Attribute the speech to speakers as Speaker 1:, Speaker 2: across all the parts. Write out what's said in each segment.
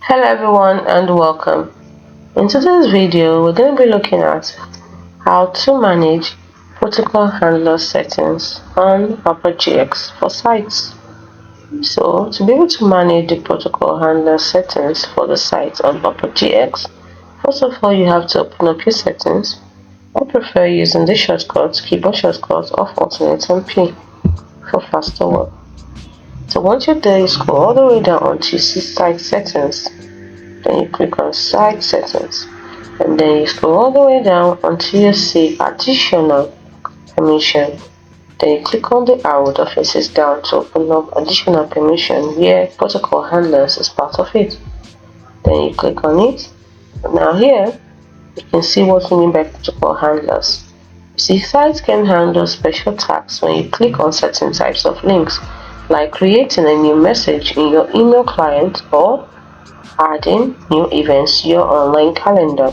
Speaker 1: Hello everyone and welcome. In today's video, we're going to be looking at how to manage protocol handler settings on GX for sites. So to be able to manage the protocol handler settings for the site on GX, first of all you have to open up your settings. I prefer using the keyboard shortcut of Alternate and P for faster work. So once you're there, you scroll all the way down until you see site settings. Then you click on site settings, and then you scroll all the way down until you see additional permission. Then you click on the arrow that faces down to open up additional permission where protocol handlers is part of it. Then you click on it. Now here you can see what we mean by protocol handlers. You see, sites can handle special tasks when you click on certain types of links, like creating a new message in your email client or adding new events to your online calendar.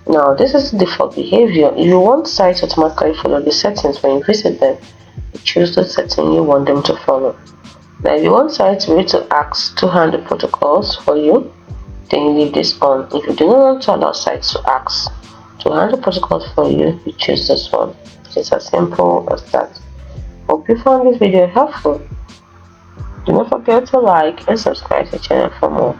Speaker 1: Now, this is the default behavior. If you want sites to automatically follow the settings when you visit them, you choose the setting you want them to follow. Now, if you want sites to ask to handle protocols for you, then you leave this on. If you do not want to allow sites to ask to handle protocols for you, you choose this one. It's as simple as that. Hope you found this video helpful. Do not forget to like and subscribe to the channel for more.